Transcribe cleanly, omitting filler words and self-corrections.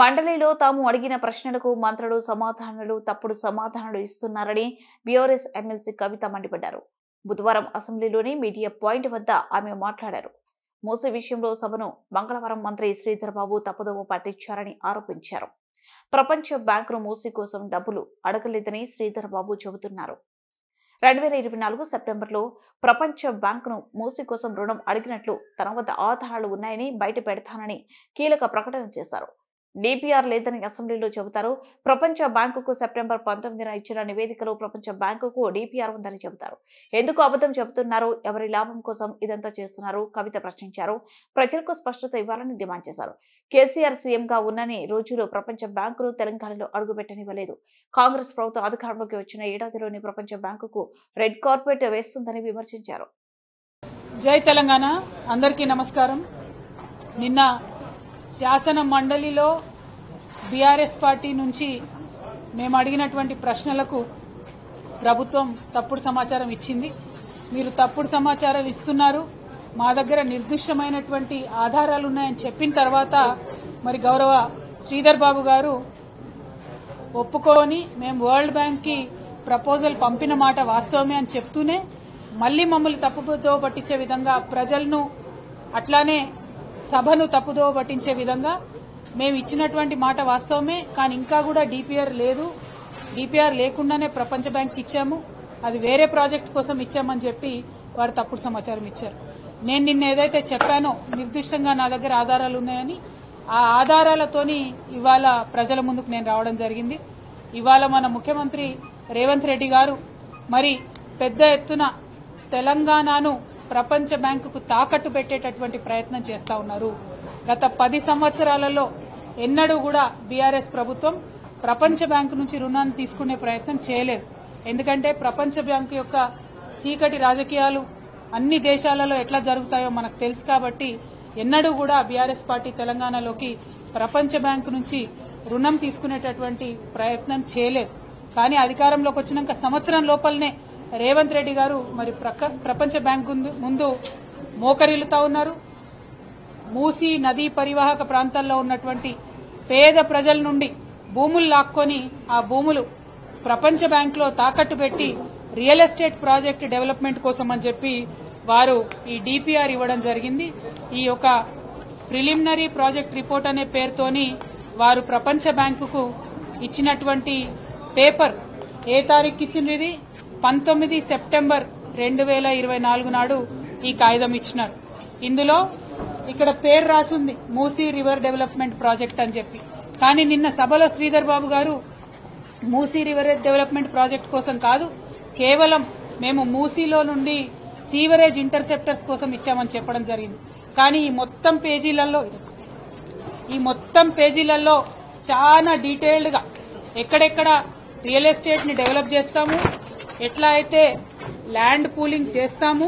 మండలిలో తాము అడిగిన ప్రశ్నలకు మంత్రులు సమాధానాలు తప్పుడు సమాధానాలు ఇస్తున్నారని బీఆర్ఎస్ ఎమ్మెల్సీ కవిత మండిపడ్డారు. బుధవారం అసెంబ్లీలోని మీడియా పాయింట్ వద్ద ఆమె మాట్లాడారు. మూసీ విషయంలో సభను మంగళవారం మంత్రి శ్రీధర్ బాబు తప్పుదోవ పట్టించారని ఆరోపించారు. ప్రపంచ బ్యాంకును మూసీ కోసం డబ్బులు అడగలేదని శ్రీధర్ బాబు చెబుతున్నారు. 2024 సెప్టెంబర్లో ప్రపంచ బ్యాంకును మూసీ కోసం రుణం అడిగినట్లు తన వద్ద ఆధారాలు ఉన్నాయని బయట పెడతానని కీలక ప్రకటన చేశారు. డిపిఆర్ లేదని అసెంబ్లీలో చెబుతారు. ప్రపంచ బ్యాంకుకు సెప్టెంబర్ 19న ఇచ్చిన నివేదికలో ప్రపంచ బ్యాంకుకు డిపిఆర్ ఉందని చెబుతారు. ఎందుకు అబద్ధం చెబుతున్నారు? ఎవరి లాభం కోసం ఇదంతా చేస్తున్నారు? కవిత ప్రశ్నించారు. ప్రజలకు స్పష్టత ఇవ్వాలని డిమాండ్ చేశారు. కేసీఆర్ సీఎంగా ఉన్నన్ని రోజులు ప్రపంచ బ్యాంకును తెలంగాణలో అడుగుపెట్టనివ్వలేదు. కాంగ్రెస్ ప్రభుత్వం అధికారంలోకి వచ్చిన ఏడాదిలోని ప్రపంచ బ్యాంకుకు రెడ్ కార్పెట్ వేస్తుందని విమర్శించారు. జై తెలంగాణ. అందరికీ నమస్కారం. నిన్న శాసన మండలిలో బీఆర్ఎస్ పార్టీ నుంచి మేము అడిగినటువంటి ప్రశ్నలకు ప్రభుత్వం తప్పుడు సమాచారం ఇచ్చింది. మీరు తప్పుడు సమాచారం ఇస్తున్నారు, మా దగ్గర నిర్దిష్టమైనటువంటి ఆధారాలు ఉన్నాయని చెప్పిన తర్వాత మరి గౌరవ శ్రీధర్ బాబు గారు ఒప్పుకొని మేము వరల్డ్ బ్యాంక్ కి ప్రపోజల్ పంపిన మాట వాస్తవమే అని చెప్తూనే మళ్లీ మమ్మల్ని తప్పుదోవ పట్టించే విధంగా ప్రజలను అట్లానే సభను తప్పుదోవ పట్టించే విధంగా మేము ఇచ్చినటువంటి మాట వాస్తవమే, కానీ ఇంకా కూడా డిపిఆర్ లేదు, డిపిఆర్ లేకుండానే ప్రపంచ బ్యాంక్ ఇచ్చాము, అది వేరే ప్రాజెక్ట్ కోసం ఇచ్చామని చెప్పి వారు తప్పుడు సమాచారం ఇచ్చారు. నేను నిన్న ఏదైతే చెప్పానో నిర్దిష్టంగా నా దగ్గర ఆధారాలు ఉన్నాయని, ఆ ఆధారాలతోని ఇవాళ ప్రజల ముందుకు నేను రావడం జరిగింది. ఇవాళ మన ముఖ్యమంత్రి రేవంత్ రెడ్డి గారు మరి పెద్ద ఎత్తున తెలంగాణను ప్రపంచ బ్యాంకుకు తాకట్టు పెట్టేటటువంటి ప్రయత్నం చేస్తా ఉన్నారు. గత 10 సంవత్సరాలలో ఎన్నడూ కూడా బీఆర్ఎస్ ప్రభుత్వం ప్రపంచ బ్యాంకు నుంచి రుణాన్ని తీసుకునే ప్రయత్నం చేయలేదు. ఎందుకంటే ప్రపంచ బ్యాంకు యొక్క చీకటి రాజకీయాలు అన్ని దేశాలలో ఎట్లా జరుగుతాయో మనకు తెలుసు. కాబట్టి ఎన్నడూ కూడా బీఆర్ఎస్ పార్టీ తెలంగాణలోకి ప్రపంచ బ్యాంకు నుంచి రుణం తీసుకునేటటువంటి ప్రయత్నం చేయలేదు. కానీ అధికారంలోకి వచ్చినాక సంవత్సరం లోపలనే రేవంత్ రెడ్డి గారు మరి ప్రపంచ బ్యాంకు ముందు మోకరిల్లుతా ఉన్నారు. మూసీ నదీ పరివాహక ప్రాంతాల్లో ఉన్నటువంటి పేద ప్రజల నుండి భూములు లాక్కొని ఆ భూములు ప్రపంచ బ్యాంకులో తాకట్టు పెట్టి రియల్ ఎస్టేట్ ప్రాజెక్ట్ డెవలప్మెంట్ కోసం అని చెప్పి వారు ఈ డిపిఆర్ ఇవ్వడం జరిగింది. ఈ యొక్క ప్రిలిమినరీ ప్రాజెక్ట్ రిపోర్ట్ అనే పేరుతోని వారు ప్రపంచ బ్యాంకుకు ఇచ్చినటువంటి పేపర్ ఏ తారీఖు ఇచ్చింది? ఇది 19 సెప్టెంబర్ 2024 నాడు ఈ కాగితం ఇచ్చినారు. ఇందులో ఇక్కడ పేరు రాసింది మూసీ రివర్ డెవలప్మెంట్ ప్రాజెక్ట్ అని చెప్పి. కానీ నిన్న సభలో శ్రీధర్ బాబు గారు మూసీ రివర్ డెవలప్మెంట్ ప్రాజెక్ట్ కోసం కాదు, కేవలం మేము మూసీలో నుండి సీవరేజ్ ఇంటర్సెప్టర్స్ కోసం ఇచ్చామని చెప్పడం జరిగింది. కానీ ఈ మొత్తం పేజీలలో చాలా డీటెయిల్డ్ గా ఎక్కడెక్కడ రియల్ ఎస్టేట్ ని డెవలప్ చేస్తాము, ఎట్లా అయితే ల్యాండ్ పూలింగ్ చేస్తాము,